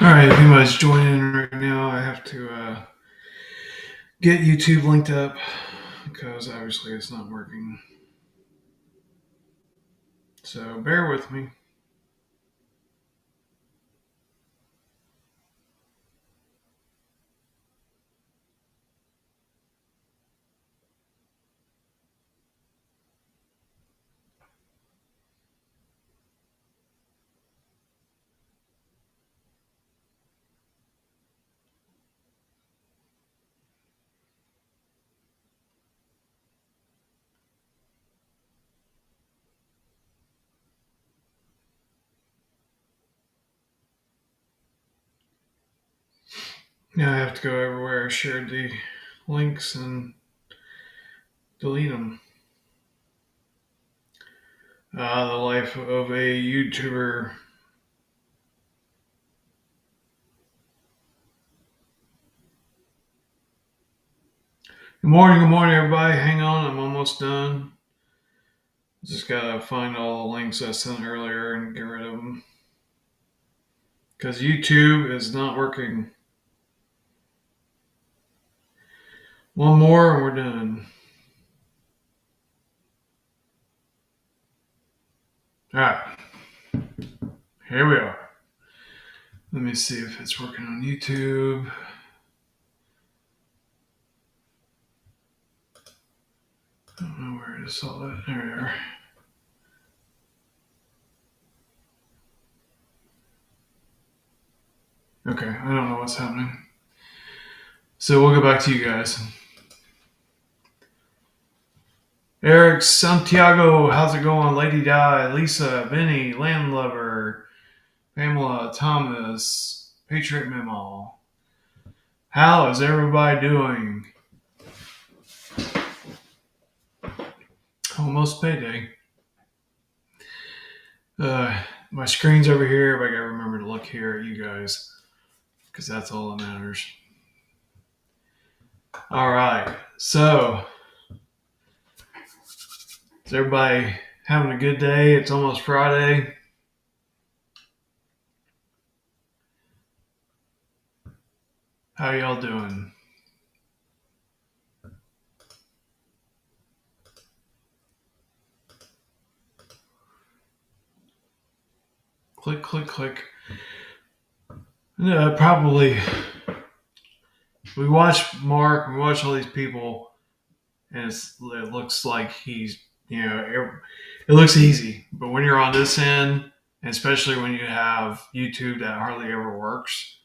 Alright, if anybody's joining right now, I have to get YouTube linked up because obviously it's not working. So bear with me. Now I have to go everywhere, share the links, and delete them. The life of a YouTuber. Good morning, everybody. Hang on, I'm almost done. Just gotta find all the links I sent earlier and get rid of them. Because YouTube is not working. One more and we're done. Alright, here we are. Let me see if it's working on YouTube. I don't know where I saw that. There we are. Okay, I don't know what's happening. So we'll go back to you guys. Eric, Santiago, how's it going? Lady Di, Lisa, Vinny, Landlover, Pamela, Thomas, Patriot Memo. How is everybody doing? Almost payday. My screen's over here, but I gotta remember to look here at you guys because that's all that matters. All right, so is everybody having a good day? It's almost Friday. How y'all doing? Click, click, click. Probably. We watch Mark, we watch all these people, and it looks like he's, it looks easy. But when you're on this end, and especially when you have YouTube that hardly ever works,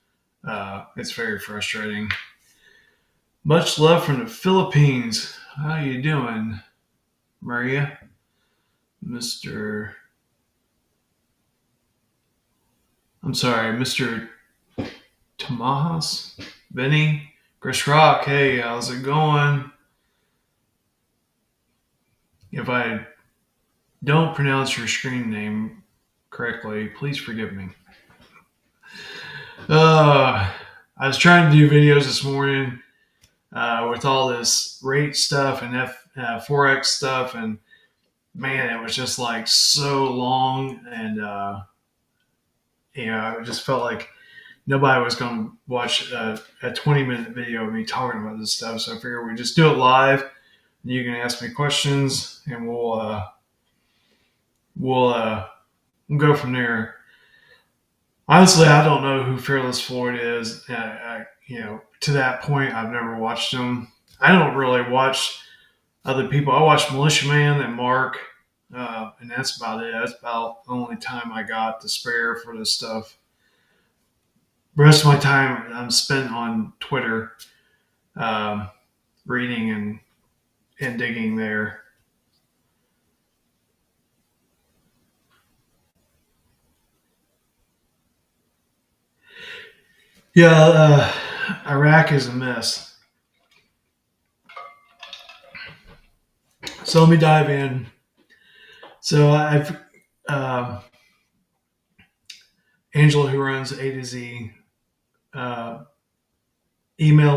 it's very frustrating. Much love from the Philippines. How you doing, Maria? Mr. Tamajas? Benny? Chris Rock, hey, how's it going? If I don't pronounce your screen name correctly, please forgive me. I was trying to do videos this morning with all this rate stuff and Forex stuff, and man, it was just like so long, and I just felt like nobody was going to watch a 20-minute video of me talking about this stuff. So I figured we'd just do it live. You can ask me questions, and we'll go from there. Honestly, I don't know who Fearless Floyd is. To that point, I've never watched him. I don't really watch other people. I watch Militiaman and Mark, and that's about it. That's about the only time I got to spare for this stuff. The rest of my time I'm spent on Twitter, reading and digging there. Yeah, Iraq is a mess. So let me dive in. So I've Angela, who runs A to Z, emailed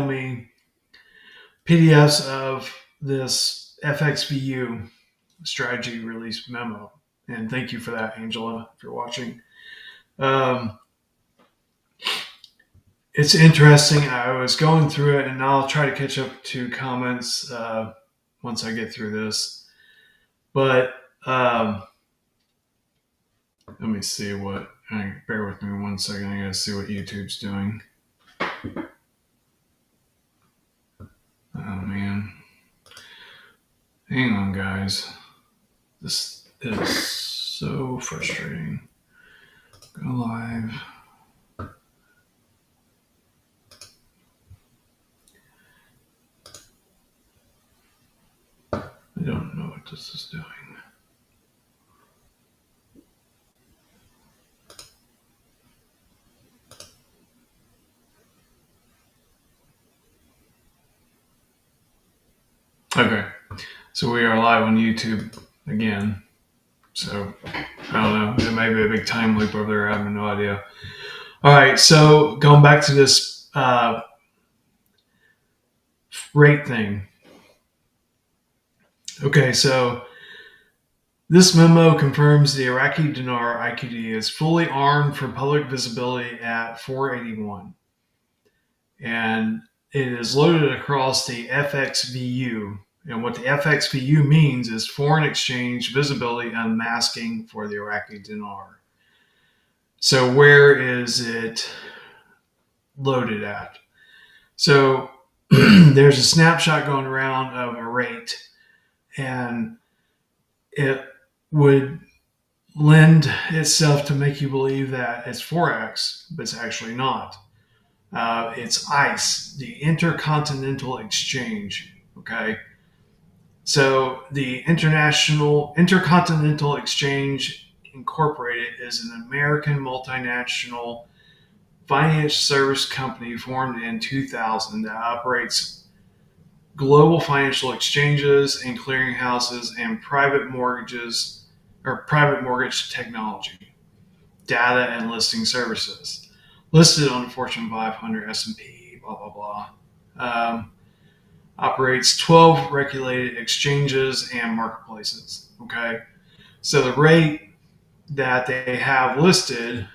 me PDFs of this FXVU strategy release memo. And thank you for that, Angela, if you're watching. it's interesting. I was going through it, and I'll try to catch up to comments once I get through this. But let me see what. Bear with me 1 second. I gotta see what YouTube's doing. Oh man, hang on, guys. This is so frustrating. Go live. I don't know what this is doing. Okay, so we are live on YouTube again. So I don't know. It may be a big time loop over there. I have no idea. All right, so going back to this rate thing. Okay, so this memo confirms the Iraqi dinar IQD is fully armed for public visibility at 481, and it is loaded across the FXVU. And what the FXVU means is foreign exchange visibility unmasking for the Iraqi dinar. So where is it loaded at? So there's a snapshot going around of a rate, and it would lend itself to make you believe that it's Forex, but it's actually not. It's ICE, the Intercontinental Exchange. Okay. So the Intercontinental Exchange Incorporated is an American multinational financial service company formed in 2000 that operates global financial exchanges and clearinghouses and private mortgage technology, data and listing services. Listed on the Fortune 500, S&P, blah, blah, blah. Operates 12 regulated exchanges and marketplaces. Okay. So the rate that they have listed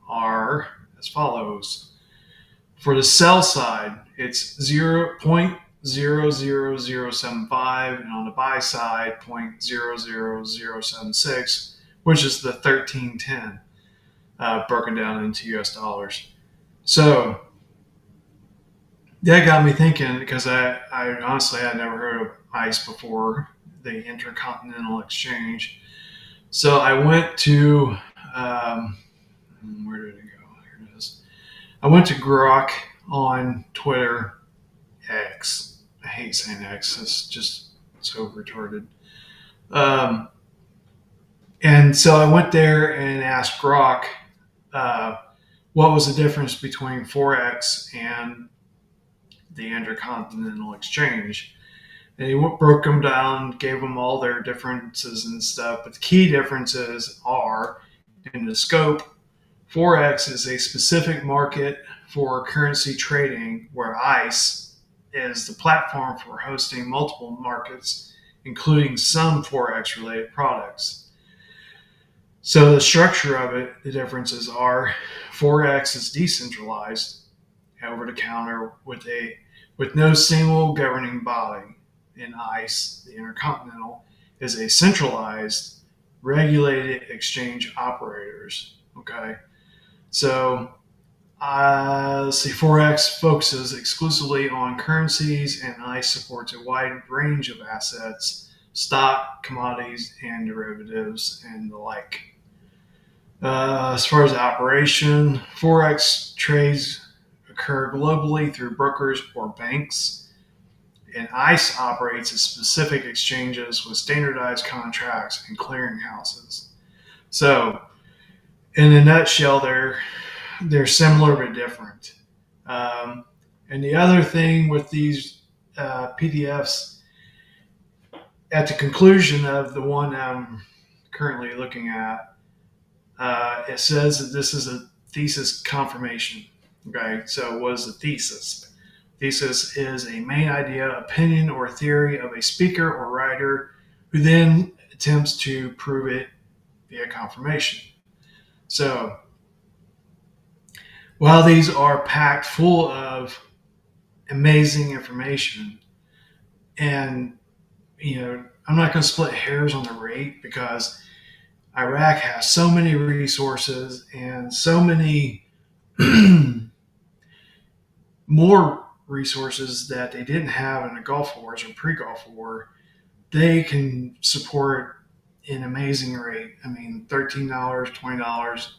are as follows. For the sell side, it's 0.00075, and on the buy side, 0.00076, which is the 1310, broken down into US dollars. So that got me thinking, because I honestly had never heard of ICE before, the Intercontinental Exchange. So I went to, where did it go? Here it is. I went to Grok on Twitter, X. I hate saying X. It's just so retarded. And so I went there and asked Grok what was the difference between Forex and the Intercontinental Exchange. And he broke them down, gave them all their differences and stuff. But the key differences are in the scope. Forex is a specific market for currency trading, where ICE is the platform for hosting multiple markets, including some Forex related products. So the structure of it, the differences are Forex is decentralized, over the counter with no single governing body. In ICE, the Intercontinental, is a centralized, regulated exchange operators. Okay, so let's see. Forex focuses exclusively on currencies, and ICE supports a wide range of assets, stock, commodities, and derivatives, and the like. As far as the operation, Forex trades occur globally through brokers or banks, and ICE operates at specific exchanges with standardized contracts and clearinghouses. So, in a nutshell, they're similar but different. And the other thing with these PDFs, at the conclusion of the one I'm currently looking at, it says that this is a thesis confirmation. Okay, so what is the thesis? Thesis is a main idea, opinion, or theory of a speaker or writer who then attempts to prove it via confirmation. So While these are packed full of amazing information, and I'm not going to split hairs on the rate because Iraq has so many resources and so many more resources that they didn't have in the Gulf Wars or pre-Gulf War. They can support an amazing rate. I mean, $13, $20,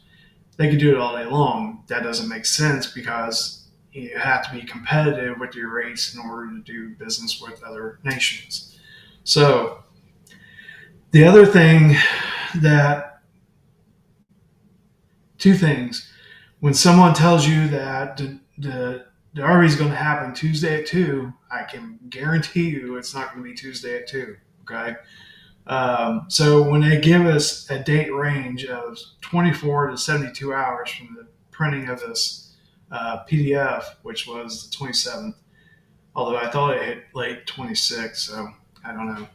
they could do it all day long. That doesn't make sense because you have to be competitive with your rates in order to do business with other nations. So the other thing that, two things, when someone tells you that the RV is going to happen Tuesday at 2, I can guarantee you it's not going to be Tuesday at 2. Okay. So when they give us a date range of 24 to 72 hours from the printing of this PDF, which was the 27th, although I thought it hit late 26, so I don't know.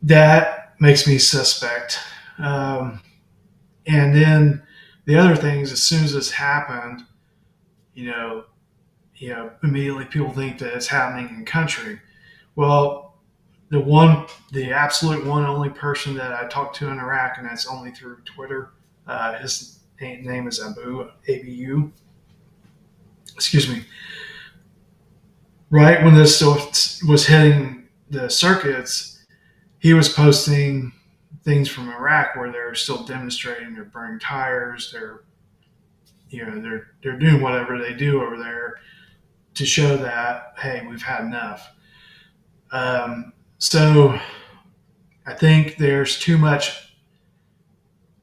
That makes me suspect. And then the other thing is, as soon as this happened, immediately people think that it's happening in country. Well, the absolute one only person that I talked to in Iraq, and that's only through Twitter. His name is Abu. Excuse me. Right when this was hitting the circuits, he was posting things from Iraq where they're still demonstrating, they're burning tires, they're doing whatever they do over there to show that, hey, we've had enough. So I think there's too much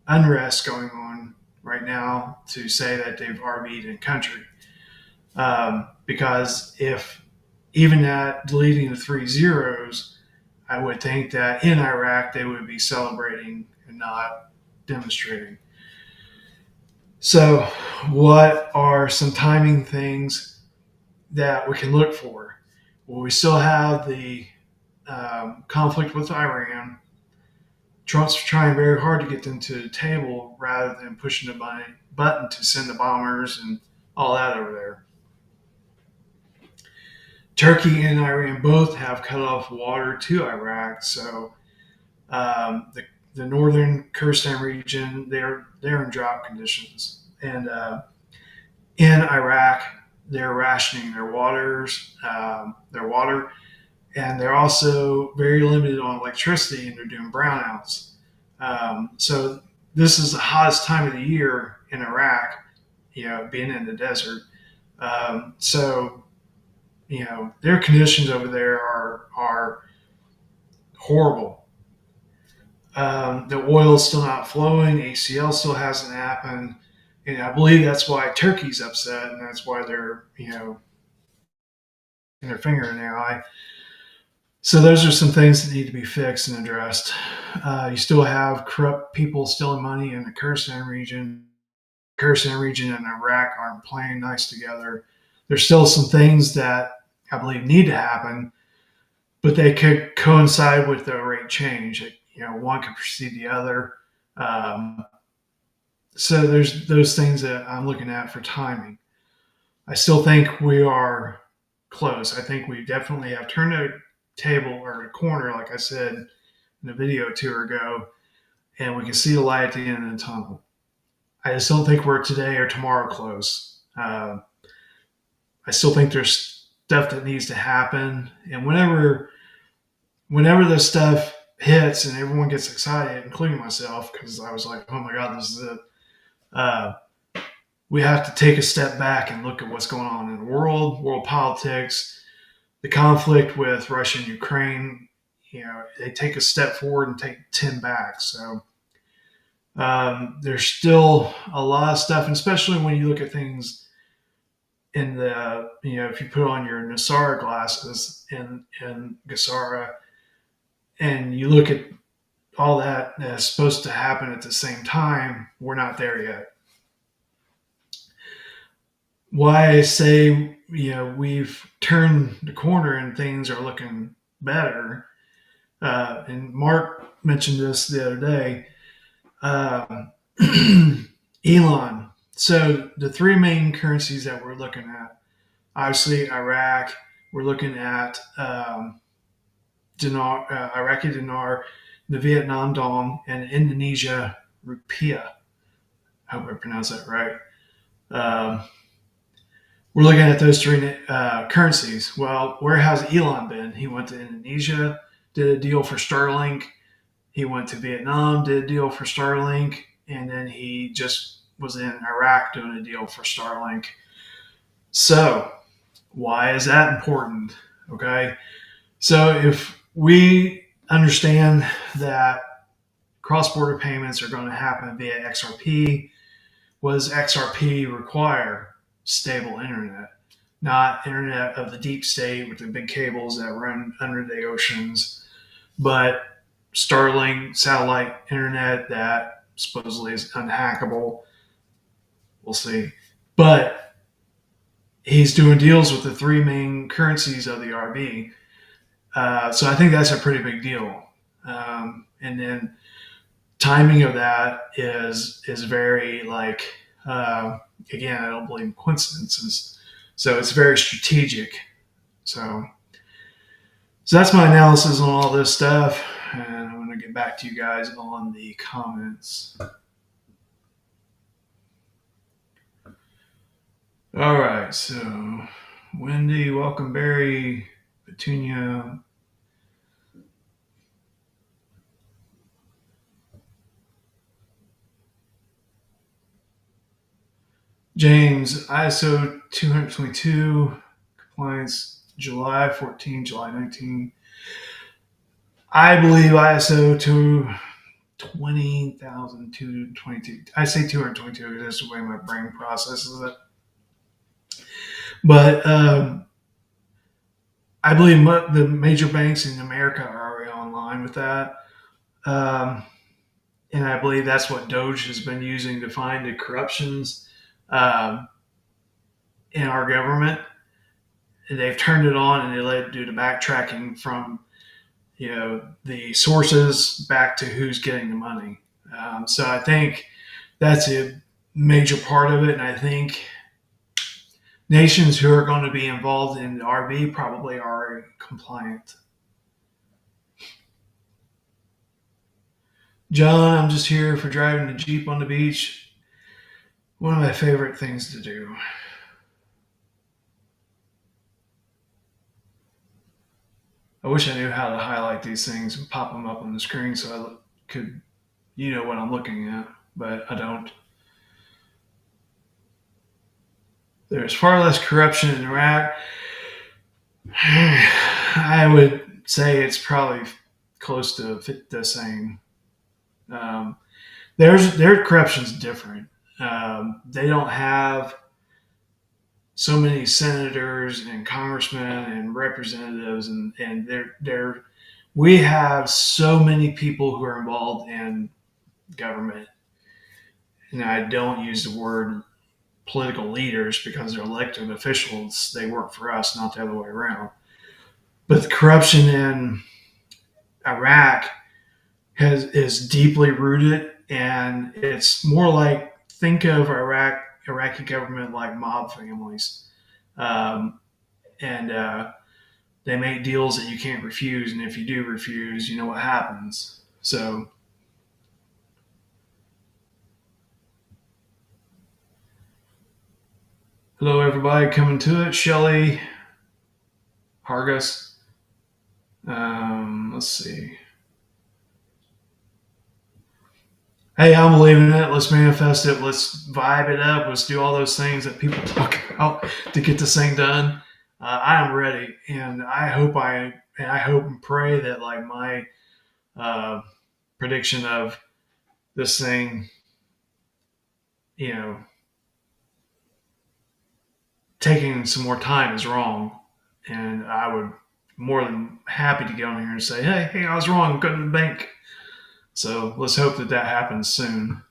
unrest going on right now to say that they've RV'd in country. Because if even at deleting the 3 zeros, I would think that in Iraq they would be celebrating and not demonstrating. So what are some timing things that we can look for? Well, we still have the conflict with Iran. Trump's trying very hard to get them to the table rather than pushing the button to send the bombers and all that over there. Turkey and Iran both have cut off water to Iraq, so the northern Kurdistan region, they're in drought conditions, and in Iraq they're rationing their water, and they're also very limited on electricity, and they're doing brownouts. So this is the hottest time of the year in Iraq, being in the desert. So their conditions over there are horrible. The oil's still not flowing. ACL still hasn't happened. And I believe that's why Turkey's upset, and that's why they're, in their finger in their eye. So those are some things that need to be fixed and addressed. You still have corrupt people stealing money in the Kurdistan region. Kurdistan region and Iraq aren't playing nice together. There's still some things that I believe need to happen, but they could coincide with the rate change. One could precede the other. So there's those things that I'm looking at for timing. I still think we are close. I think we definitely have turned a table or a corner, like I said in a video or two ago, and we can see the light at the end of the tunnel. I just don't think we're today or tomorrow close. I still think there's stuff that needs to happen, and whenever this stuff hits and everyone gets excited, including myself, because I was like, oh my God, this is it. We have to take a step back and look at what's going on in the world politics, the conflict with Russia and Ukraine. They take a step forward and take 10 back. So there's still a lot of stuff, and especially when you look at things in the, if you put on your NESARA glasses in GESARA, and you look at all that's supposed to happen at the same time, we're not there yet. Why I say, we've turned the corner and things are looking better. And Mark mentioned this the other day. Elon, So the three main currencies that we're looking at, obviously Iraq, we're looking at dinar, Iraqi dinar, the Vietnam dong, and Indonesia rupiah. I hope I pronounced that right. Um, we're looking at those three currencies. Well, where has Elon been? He went to Indonesia, did a deal for Starlink. He went to Vietnam, did a deal for Starlink, and then he just was in Iraq doing a deal for Starlink. So, why is that important? Okay. So, if we understand that cross border payments are going to happen via XRP, what does XRP require? Stable internet, not internet of the deep state with the big cables that run under the oceans, but Starlink satellite internet that supposedly is unhackable. We'll see. But he's doing deals with the three main currencies of the RB. So I think that's a pretty big deal. And then timing of that is very like again, I don't believe in coincidences. So it's very strategic. So so that's my analysis on all this stuff. And I'm going to get back to you guys on the comments. All right. So Wendy, welcome, Barry, Petunia. James, ISO 222 compliance, July 14, July 19. I believe ISO 20,222. I say 222 because that's the way my brain processes it. But I believe the major banks in America are already online with that. And I believe that's what Doge has been using to find the corruptions um, in our government. And they've turned it on and they let it do the backtracking from the sources back to who's getting the money. So I think that's a major part of it, and I think nations who are going to be involved in the RB probably are compliant. John, I'm just here for driving the Jeep on the beach. One of my favorite things to do. I wish I knew how to highlight these things and pop them up on the screen so I could, what I'm looking at, but I don't. There's far less corruption in Iraq. I would say it's probably close to the same. Um, their corruption's different. They don't have so many senators and congressmen and representatives, and we have so many people who are involved in government. And I don't use the word political leaders because they're elected officials. They work for us, not the other way around. But the corruption in Iraq is deeply rooted, and it's more like think of Iraqi government like mob families, and they make deals that you can't refuse, and if you do refuse, you know what happens. So, hello everybody coming to it. Shelly, Hargus. Let's see. Hey, I'm believing it. Let's manifest it. Let's vibe it up. Let's do all those things that people talk about to get this thing done. I am ready, and I hope and pray that like my uh, prediction of this thing, you know, taking some more time is wrong, and I would more than happy to get on here and say, hey, I was wrong. Go to the bank. So let's hope that that happens soon.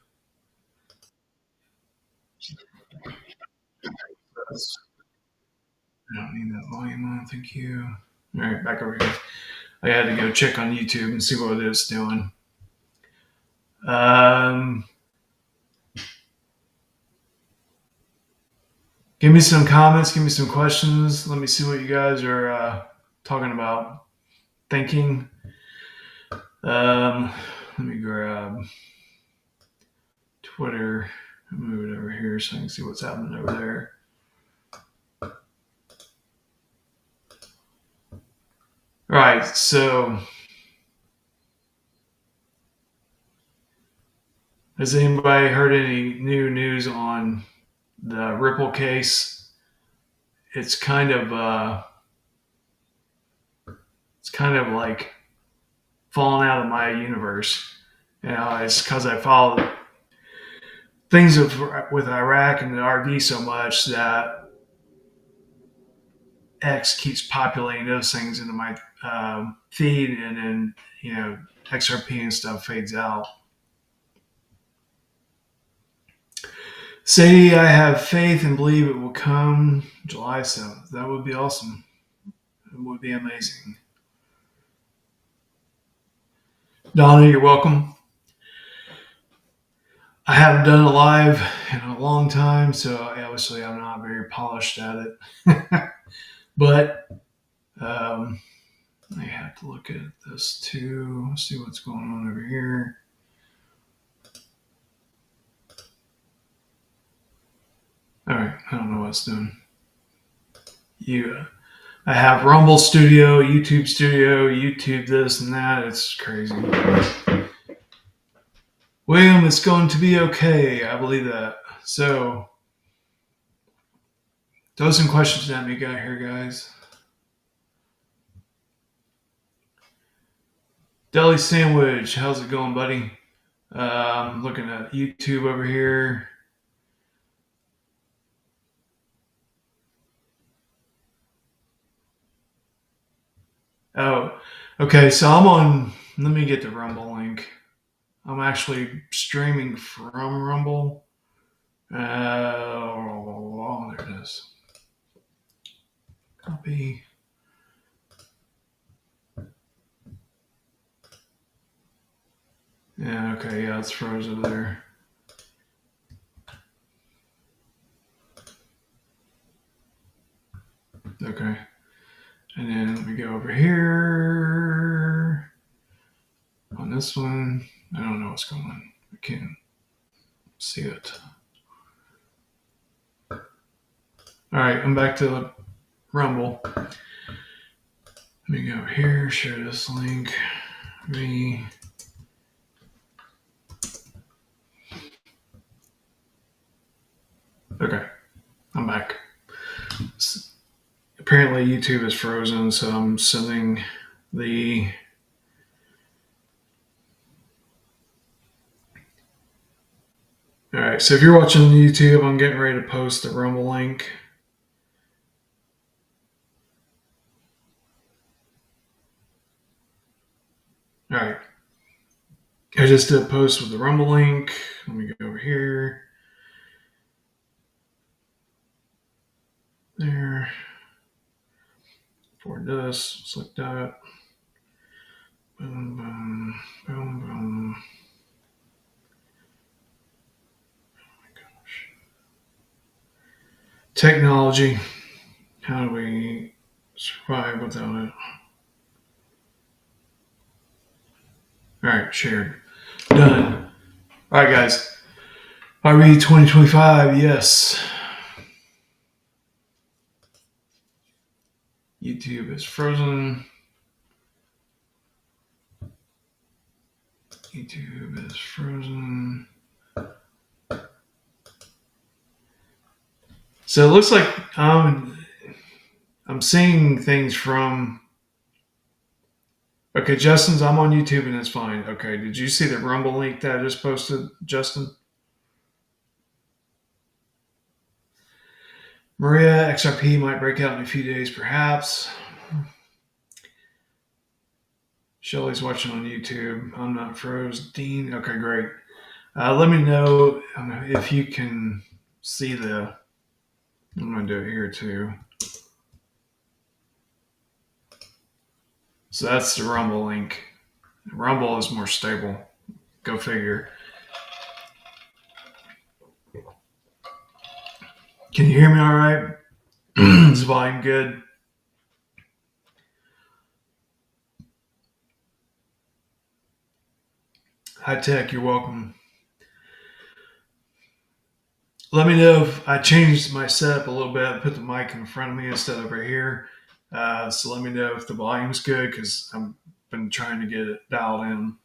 I don't need that volume on. Thank you. All right, back over here. I had to go check on YouTube and see what it is doing. Um, Give me some comments. Give me some questions. Let me see what you guys are talking about, thinking. Let me grab Twitter and move it over here so I can see what's happening over there. All right, so has anybody heard any new news on the Ripple case? It's kind of like falling out of my universe. You know, it's because I follow things with Iraq and the RV so much that X keeps populating those things into my feed, and then XRP and stuff fades out. Sadie, I have faith and believe it will come July 7th. That would be awesome. It would be amazing. Donna, you're welcome. I haven't done a live in a long time, so obviously I'm not very polished at it. But I have to look at this too, see what's going on over here. All right, I don't know what it's doing. I have Rumble Studio, YouTube this and that. It's crazy. William, it's going to be okay. I believe that. So, throw some questions at me here, guys. Deli Sandwich, how's it going, buddy? I'm looking at YouTube over here. Oh, okay. So I'm on. Let me get the Rumble link. I'm actually streaming from Rumble. Oh, there it is. Copy. Yeah, okay, yeah, it's froze over there. Okay. And then let me go over here on this one. I don't know what's going on. I can't see it. All right, I'm back to the Rumble. Let me go over here, share this link. Okay, I'm back. Apparently YouTube is frozen, so I'm sending the all right, so if you're watching on YouTube, I'm getting ready to post the Rumble link. All right, I just did a post with the Rumble link. Let me go over here. There. For this, select that. Boom, boom, boom, boom. Oh my gosh. Technology. How do we survive without it? All right, shared. Done. All right, guys. RV 2025, yes. YouTube is frozen. YouTube is frozen. So it looks like I'm seeing things from. Okay, Justin's. I'm on YouTube and it's fine. Okay, did you see the Rumble link that I just posted, Justin? Maria, XRP might break out in a few days, perhaps. Shelly's watching on YouTube. I'm not froze. Dean, okay, great. Let me know if you can see the. I'm going to do it here too. So that's the Rumble link. Rumble is more stable. Go figure. Can you hear me all right? Is the volume good? High Tech, you're welcome. Let me know if I changed my setup a little bit. I put the mic in front of me instead of over here. So let me know if the volume's good because I've been trying to get it dialed in.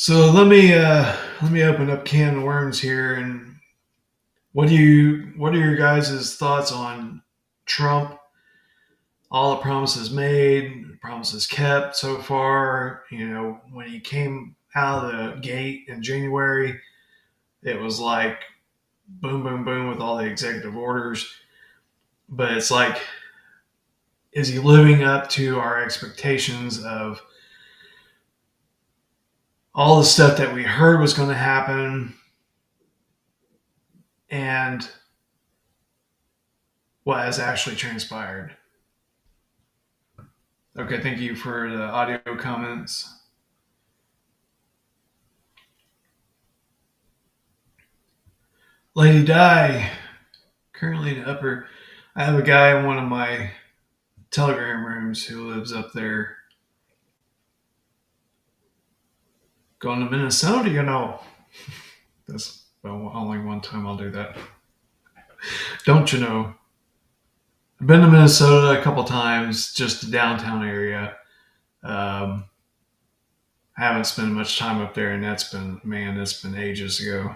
So let me open up can of worms here. And what are your guys' thoughts on Trump? All the promises made, promises kept so far. When he came out of the gate in January, it was like boom, boom, boom with all the executive orders. But it's like, is he living up to our expectations of all the stuff that we heard was going to happen and what has actually transpired? Okay, thank you for the audio comments. Lady Di, currently in the upper. I have a guy in one of my Telegram rooms who lives up there. Going to Minnesota, That's only one time I'll do that. Don't you know? I've been to Minnesota a couple times, just the downtown area. I haven't spent much time up there, and that's been ages ago.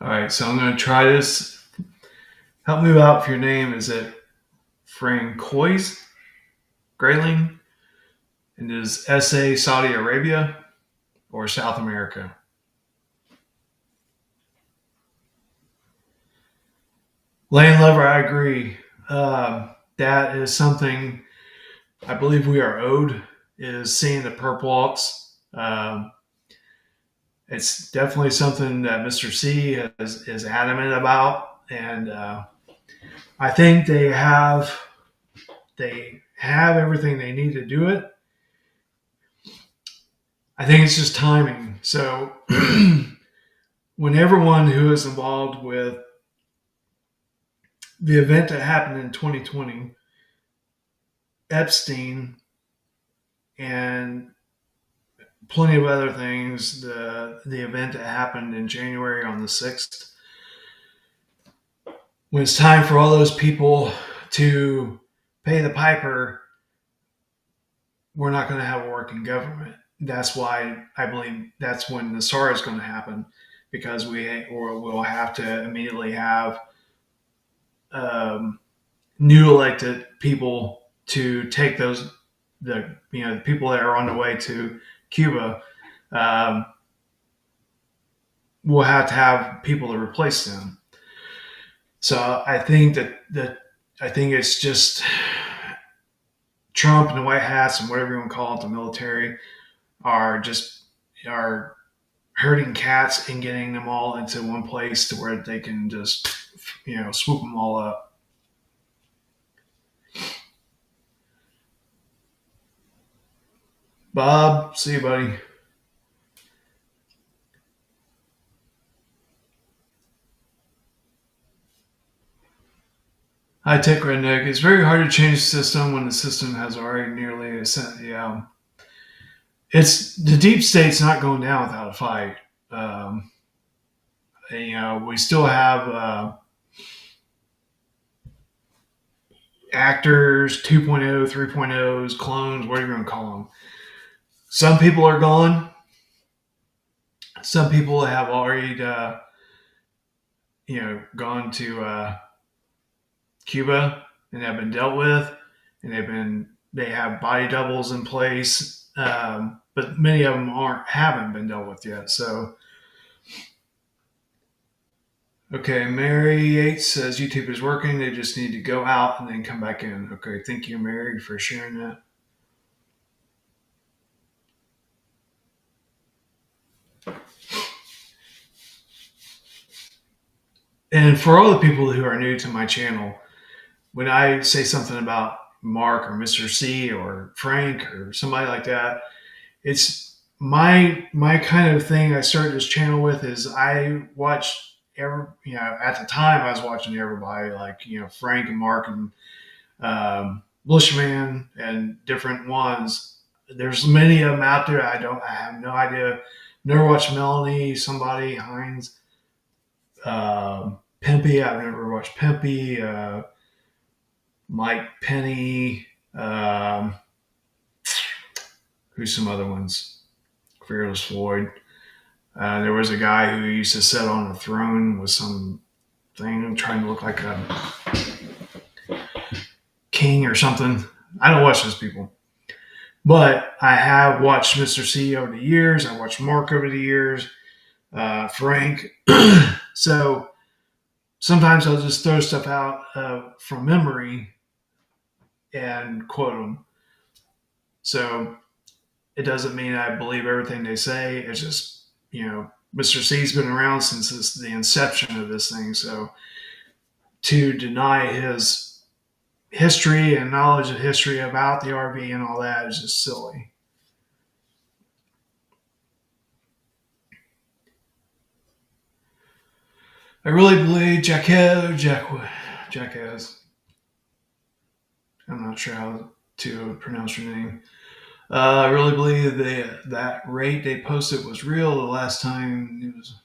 All right, so I'm going to try this. Help me out if your name is it Francois Grayling, and is SA Saudi Arabia or South America? Land Lover, I agree. That is something I believe we are owed, is seeing the perp walks. It's definitely something that Mr. C is adamant about, and I think they have everything they need to do it. I think it's just timing. So when everyone who is involved with the event that happened in 2020, Epstein, and plenty of other things, the event that happened in January on the 6th, when it's time for all those people to pay the piper, we're not going to have a working government. That's why I believe that's when the SAR is going to happen, because we'll have to immediately have new elected people to take the people that are on the way to Cuba. We'll have to have people to replace them. So I think I think it's just Trump and the White Hats and whatever you want to call it, the military, are herding cats and getting them all into one place to where they can just swoop them all up. Bob, see you, buddy. High Tech Redneck. It's very hard to change the system when the system has already nearly ascended. Yeah, it's the deep state's not going down without a fight. Um, we still have actors 2.0, 3.0s, clones, whatever you want to call them. Some people are gone. Some people have already, gone to Cuba and have been dealt with, and they have body doubles in place, but many of them haven't been dealt with yet. So, okay, Mary Yates says YouTube is working. They just need to go out and then come back in. Okay, thank you, Mary, for sharing that. And for all the people who are new to my channel, when I say something about Mark or Mr. C or Frank or somebody like that, it's my kind of thing I started this channel with is I watched at the time I was watching everybody like, Frank and Mark and Bushman and different ones. There's many of them out there. I have no idea. Never watched Melanie, somebody, Hines, Pimpy. I've never watched Pimpy, Mike Penny, who's some other ones? Fearless Floyd. There was a guy who used to sit on a throne with some thing trying to look like a king or something. I don't watch those people. But I have watched Mr. C over the years. I watched Mark over the years, Frank. So sometimes I'll just throw stuff out from memory and quote them. So it doesn't mean I believe everything they say. It's just, Mr. C's been around since the inception of this thing. So to deny his history and knowledge of history about the RV and all that is just silly. I really believe Jacquez. I'm not sure how to pronounce your name. I really believe that rate they posted was real the last time it was.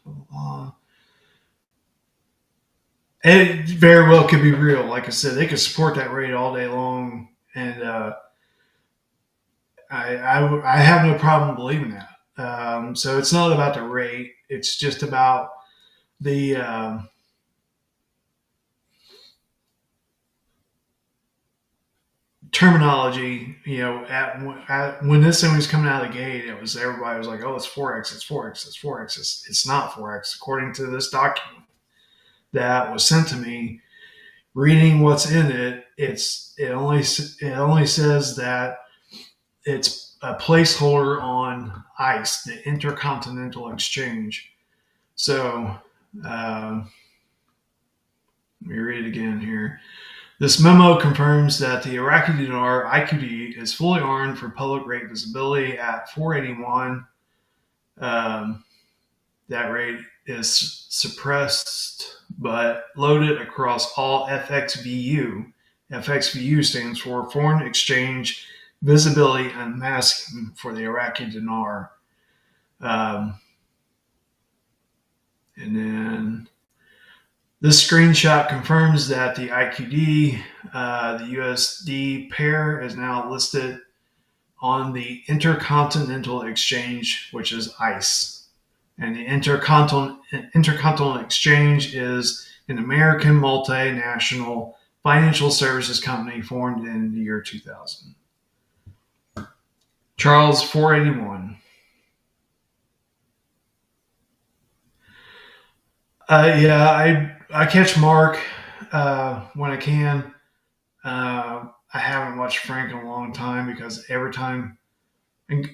It very well could be real. Like I said, they could support that rate all day long, and I have no problem believing that. So it's not about the rate; it's just about the terminology. When this thing was coming out of the gate, everybody was like, "Oh, it's 4x, it's 4x, it's 4x." It's not 4x according to this document that was sent to me. Reading what's in it, it only says that it's a placeholder on ICE, the Intercontinental Exchange. So let me read it again here. This memo confirms that the Iraqi dinar IQD is fully armed for public rate visibility at 481. That rate is suppressed but loaded across all FXVU. FXVU stands for Foreign Exchange Visibility and Masking for the Iraqi dinar. And then this screenshot confirms that the IQD, the USD pair, is now listed on the Intercontinental Exchange, which is ICE. And the Intercontinental Exchange is an American multinational financial services company formed in the year 2000. Charles 481. Yeah, I catch Mark when I can. I haven't watched Frank in a long time because every time, and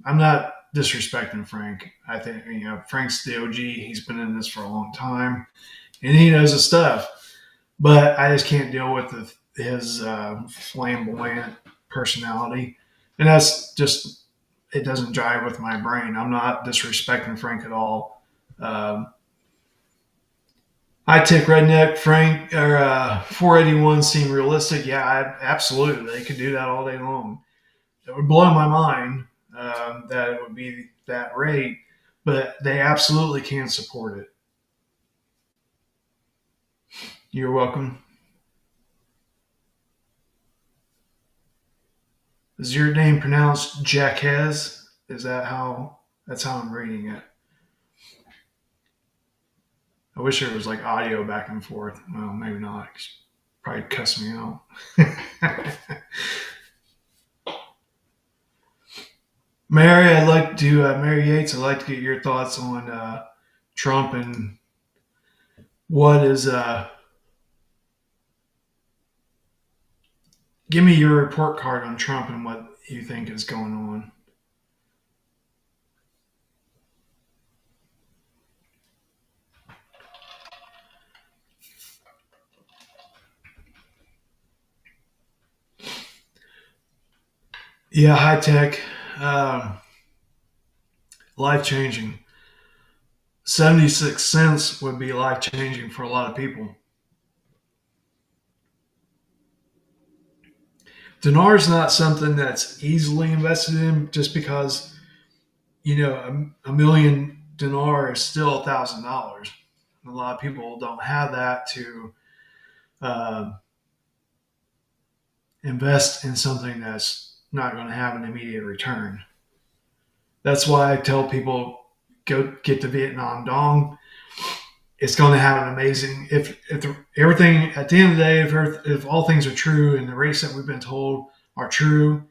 I'm not disrespecting Frank. I think Frank's the OG. He's been in this for a long time, and he knows his stuff. But I just can't deal with his flamboyant personality, and that's just it doesn't jive with my brain. I'm not disrespecting Frank at all. I take redneck Frank or 481 seem realistic. Yeah, absolutely. They could do that all day long. It would blow my mind that it would be that rate, but they absolutely can support it. You're welcome. Is your name pronounced Jacquez? Is that how? That's how I'm reading it. I wish there was like audio back and forth. Well, maybe not. Probably cuss me out. Mary, I'd like to Mary Yates. I'd like to get your thoughts on Trump and what is. Give me your report card on Trump and what you think is going on. Yeah, high tech, um, life changing. 76 cents would be life changing for a lot of people. Dinar is not something that's easily invested in just because, a million dinar is still $1,000. A lot of people don't have that to uh, invest in something that's not going to have an immediate return. That's why I tell people go get the Vietnam Dong. It's going to have an amazing if everything at the end of the day, if all things are true and the rates that we've been told are true,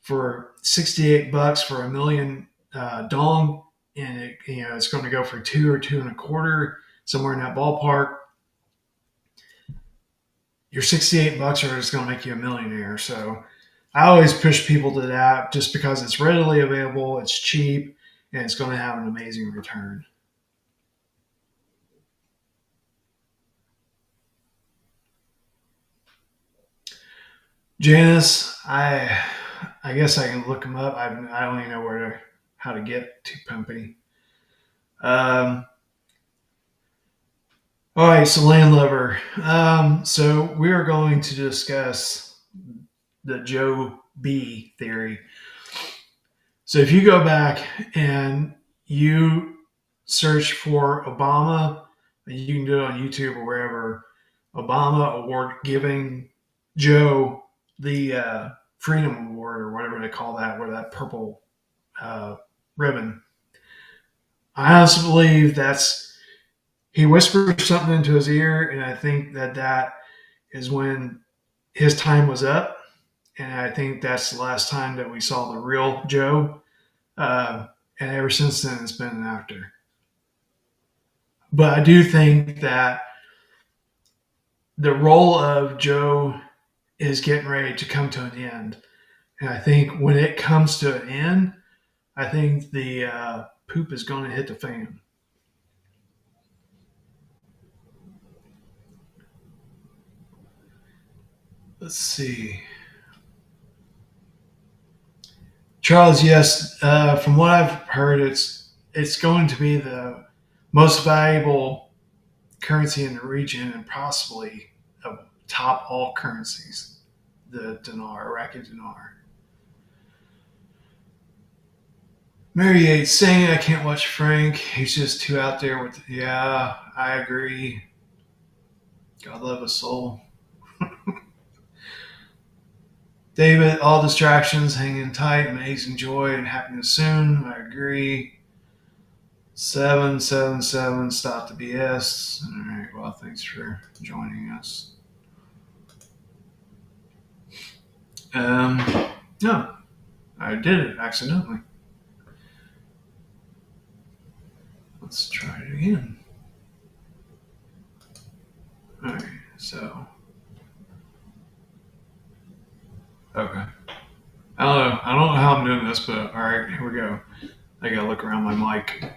for $68 for a million dong, and it's going to go for two or two and a quarter, somewhere in that ballpark. Your $68 are just going to make you a millionaire. So I always push people to that just because it's readily available, it's cheap, and it's going to have an amazing return. Janice, I guess I can look them up. I don't even know how to get to Pumpy. Um, all right, so landlubber. So we are going to discuss the Joe B theory. So if you go back and you search for Obama, you can do it on YouTube or wherever. Obama award giving Joe the Freedom Award or whatever they call that, where that purple uh, ribbon. I honestly believe he whispered something into his ear, and I think that is when his time was up, and I think that's the last time that we saw the real Joe. Uh, and ever since then, it's been an actor. But I do think that the role of Joe is getting ready to come to an end, and I think when it comes to an end, I think the poop is going to hit the fan. Let's see. Charles, yes. From what I've heard, it's going to be the most valuable currency in the region and possibly top all currencies. The dinar, Iraqi dinar. Mary 8 saying I can't watch Frank. He's just too out there with. Yeah, I agree. God love his soul. David, all distractions, hanging tight, amazing joy and happiness soon. I agree. 777, stop the BS. All right, well, thanks for joining us. Um, no, I did it accidentally. Let's try it again. All right, so, okay. I don't know how I'm doing this, but all right, here we go. I gotta look around my mic.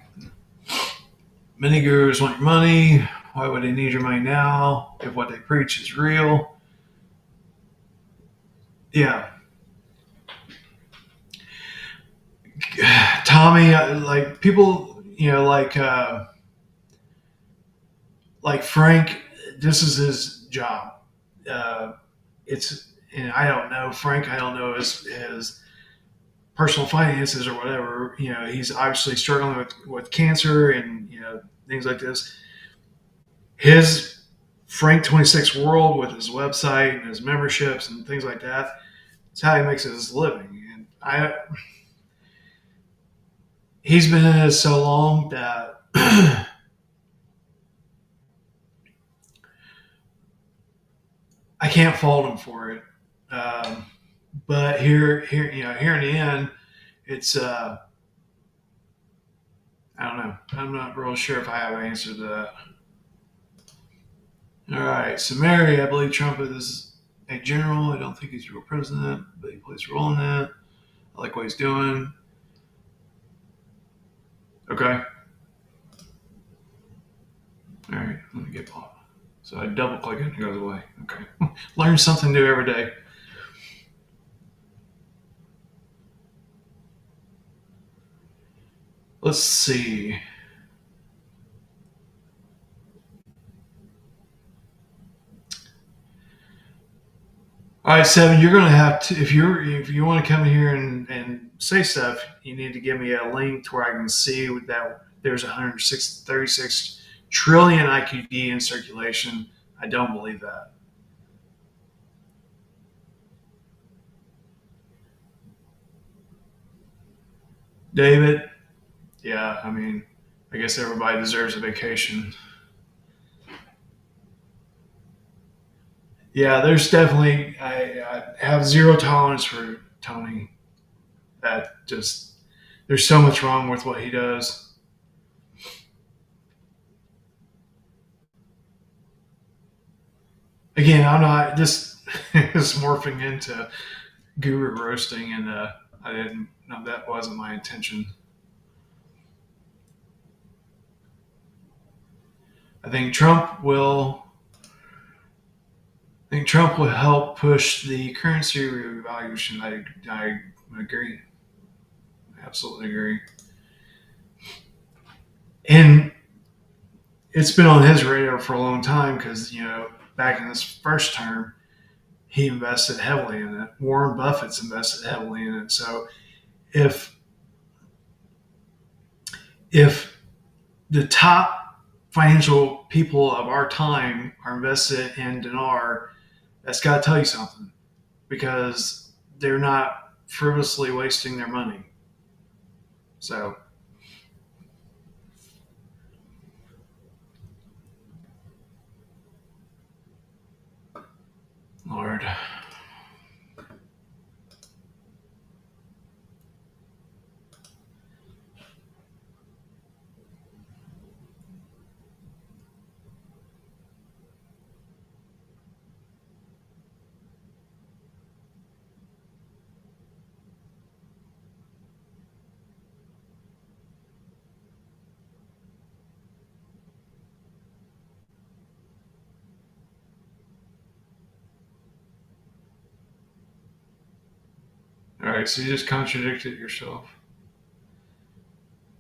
Many gurus want your money. Why would they need your money now if what they preach is real? Yeah, Tommy, like people, like Frank. This is his job. Uh, it's and I don't know Frank. I don't know his personal finances or whatever. He's obviously struggling with cancer and things like this. His Frank 26 world with his website and his memberships and things like that. It's how he makes his living. And he's been in it so long that I can't fault him for it. Um, but here in the end, it's I don't know. I'm not real sure if I have an answer to that. All right, so Mary, I believe Trump is a general. I don't think he's a real president, but he plays a role in that. I like what he's doing. Okay. All right, let me get Paul. So I double click it and it goes away. Okay. Learn something new every day. Let's see. All right, Seven, you're gonna have to if you want to come here and say stuff, you need to give me a link to where I can see that there's 136 trillion IQD in circulation. I don't believe that. David, yeah, I mean, I guess everybody deserves a vacation. Yeah, there's definitely I have zero tolerance for Tony. That just there's so much wrong with what he does. Again, I'm not this is morphing into guru roasting, and I didn't. No, that wasn't my intention. I think Trump will. I think Trump will help push the currency revaluation. I agree. I absolutely agree. And it's been on his radar for a long time because back in his first term, he invested heavily in it. Warren Buffett's invested heavily in it. So if if the top financial people of our time are invested in dinar, that's got to tell you something because they're not frivolously wasting their money. So, Lord. All right, so you just contradicted yourself.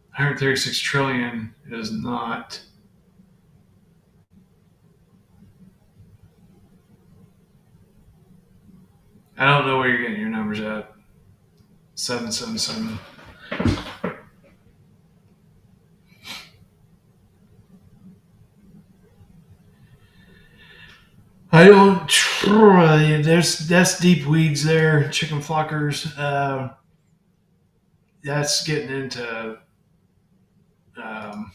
136 trillion is not. I don't know where you're getting your numbers at. 777. I don't. That's deep weeds there. Chicken flockers. That's getting into. Um,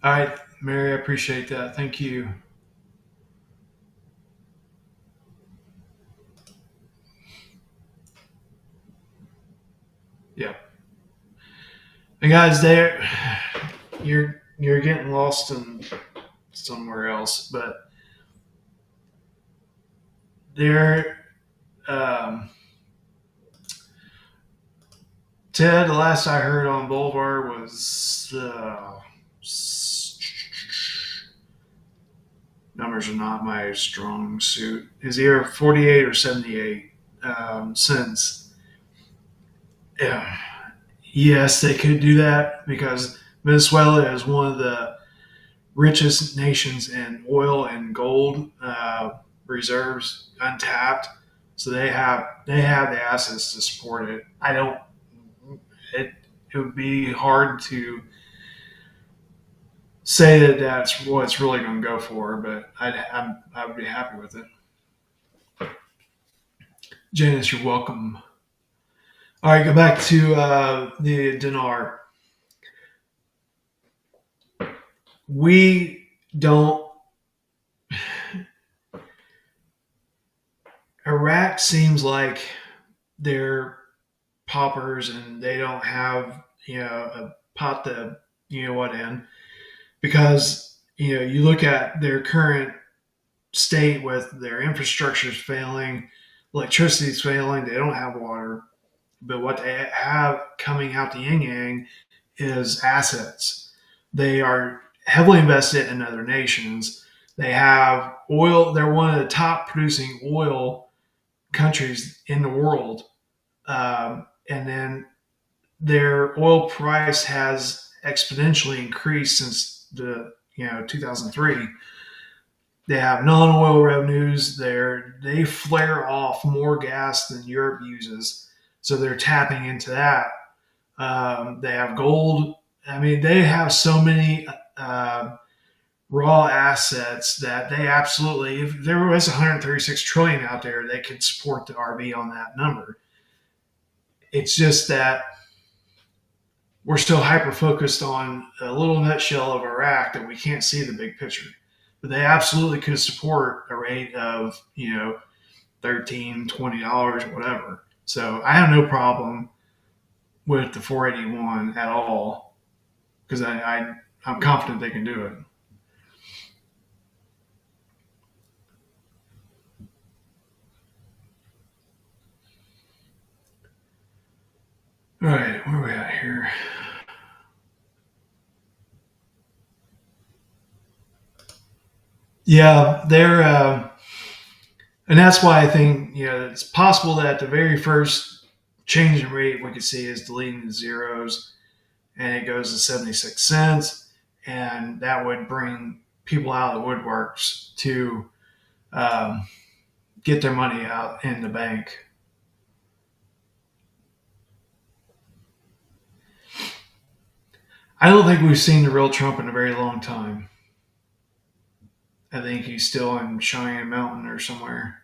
all right, Mary, I appreciate that. Thank you. Yeah, and guys, there, you're getting lost in somewhere else, but there. Ted, the last I heard on Boulevard was numbers are not my strong suit. Is either 48 or 78 cents. Yeah. Yes, they could do that because Venezuela is one of the richest nations in oil and gold reserves, untapped. So they have the assets to support it. I don't. It would be hard to say that that's what it's really going to go for, but I would be happy with it. Janice, you're welcome. All right, go back to the dinar. We don't. Iraq seems like they're paupers and they don't have a pot to what in because you look at their current state with their infrastructure is failing, electricity is failing, they don't have water, but what they have coming out the yin yang is assets. They are heavily invested in other nations. They have oil. They're one of the top producing oil countries in the world, and then their oil price has exponentially increased since the 2003. They have non-oil revenues. They flare off more gas than Europe uses, so they're tapping into that. They have gold. I mean, they have so many raw assets that they absolutely, if there was 136 trillion out there, they could support the RB on that number. It's just that we're still hyper focused on a little nutshell of Iraq that we can't see the big picture. But they absolutely could support a rate of, $13, $20, whatever. So I have no problem with the 481 at all because I'm confident they can do it. All right, where are we at here? Yeah, and that's why I think it's possible that the very first change in rate we could see is deleting the zeros, and it goes to 76 cents, and that would bring people out of the woodworks to um, get their money out in the bank. I don't think we've seen the real Trump in a very long time. I think he's still in Cheyenne Mountain or somewhere.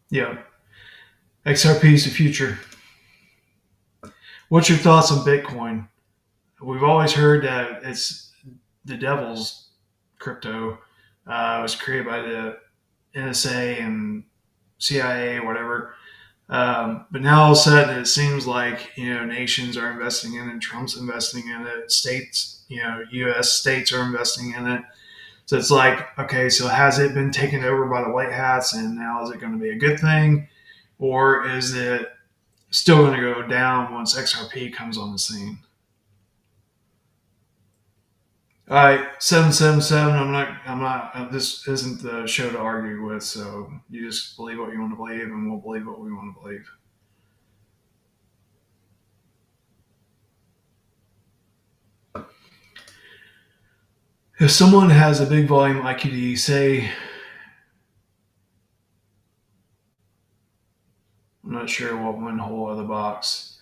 Yeah, XRP is the future. What's your thoughts on Bitcoin? We've always heard that it's the devil's crypto. It was created by the NSA and CIA, whatever. But now all of a sudden, it seems like nations are investing in it. Trump's investing in it. States, U.S. states are investing in it. So it's like, okay, so has it been taken over by the white hats, and now is it going to be a good thing, or is it still going to go down once XRP comes on the scene? All right, 777. I'm not. This isn't the show to argue with. So you just believe what you want to believe, and we'll believe what we want to believe. If someone has a big volume IQD, say, I'm not sure what one hole of the box.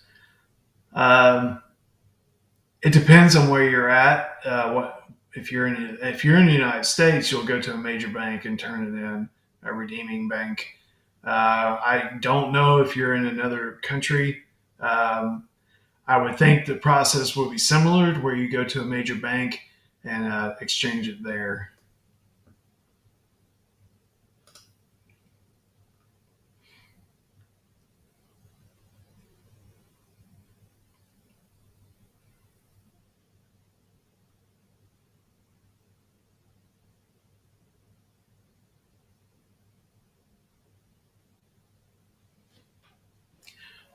Um, it depends on where you're at. What if you're in the United States, you'll go to a major bank and turn it in, a redeeming bank. I don't know if you're in another country. Um, I would think the process will be similar, to where you go to a major bank and exchange it there.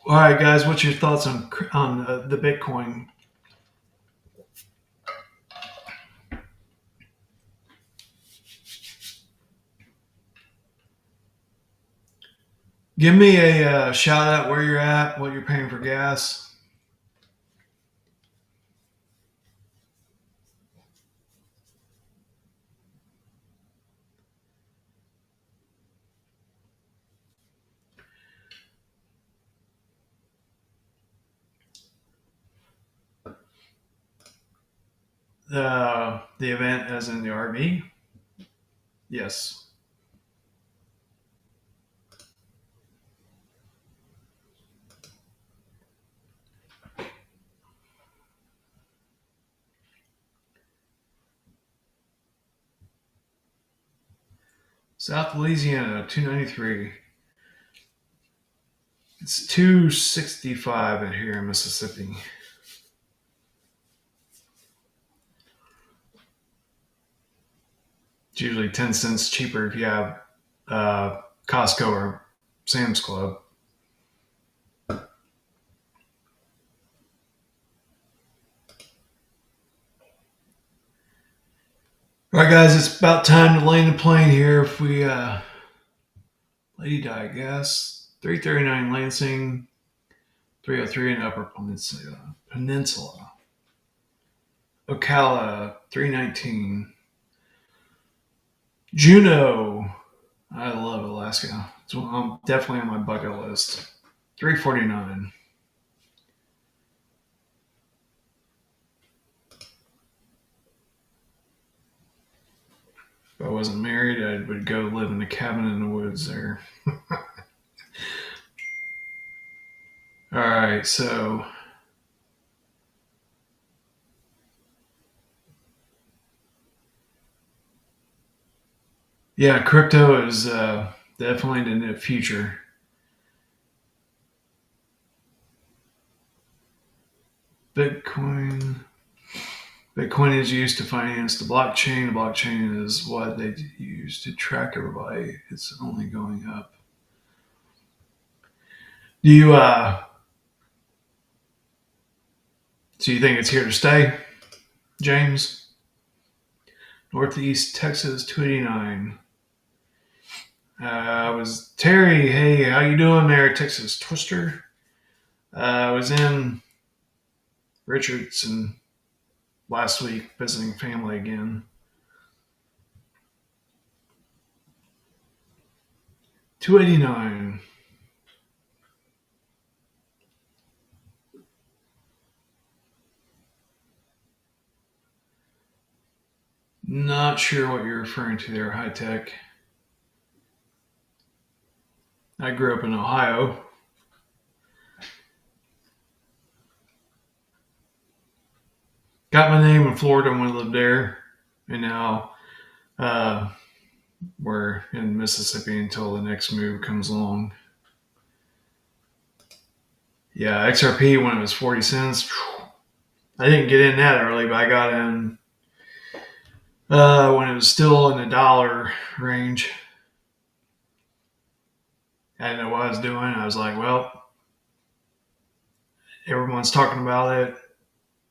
All right, guys, what's your thoughts on the Bitcoin? Give me a shout out where you're at, what you're paying for gas. The event, as in the RV. Yes. South Louisiana, 293. It's 265 in here in Mississippi. It's usually 10 cents cheaper if you have Costco or Sam's Club. All right, guys, it's about time to land the plane here. If we Lady Di, I guess 339 Lansing, 303 in Upper Peninsula. Ocala 319. Juneau. I love Alaska. I'm definitely on my bucket list. 349. If I wasn't married, I would go live in a cabin in the woods there. All right, so yeah, crypto is definitely in the future. Bitcoin. Bitcoin is used to finance the blockchain. The blockchain is what they use to track everybody. It's only going up. Do you so you think it's here to stay, James? Northeast Texas 289. Was Terry? Hey, how you doing there, Texas Twister? I was in Richardson last week visiting family again. 289. Not sure what you're referring to there, high tech. I grew up in Ohio. Got my name in Florida when I lived there, and now we're in Mississippi until the next move comes along. Yeah, XRP when it was 40 cents. I didn't get in that early, but I got in when it was still in the dollar range. I didn't know what I was doing. I was like, well, everyone's talking about it,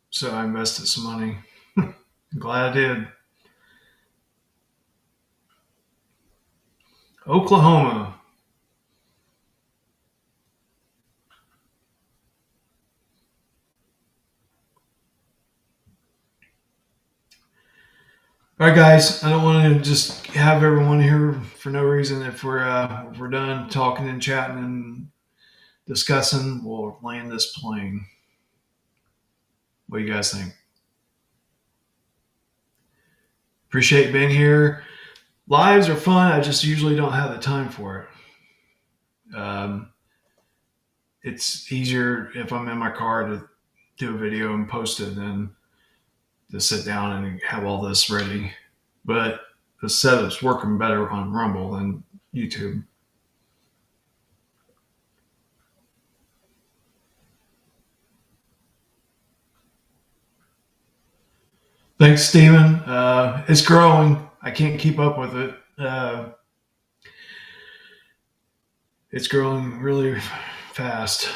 so I invested some money. I'm glad I did. Oklahoma. All right, guys. I don't want to just have everyone here for no reason. If we're done talking and chatting and discussing, we'll land this plane. What do you guys think? Appreciate being here. Lives are fun. I just usually don't have the time for it. It's easier if I'm in my car to do a video and post it than to sit down and have all this ready. But the setup's working better on Rumble than YouTube. Thanks, Steven. It's growing. I can't keep up with it. It's growing really fast.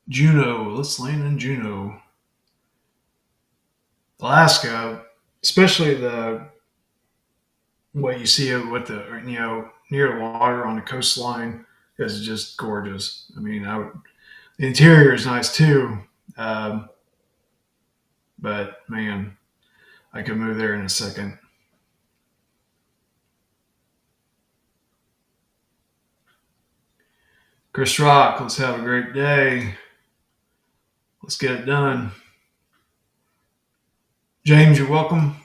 Juneau. Let's land in Juneau. Alaska, especially the what you see with the near the water on the coastline is just gorgeous. I mean, the interior is nice too, but man, I could move there in a second. Chris Rock, let's have a great day. Let's get it done. James, you're welcome.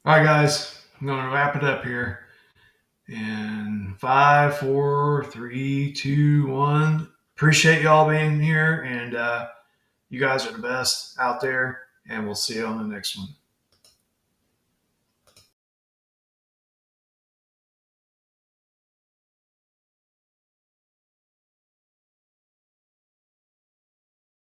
All right, guys, I'm going to wrap it up here. In 5, 4, 3, 2, 1. Appreciate y'all being here, and you guys are the best out there, and we'll see you on the next one.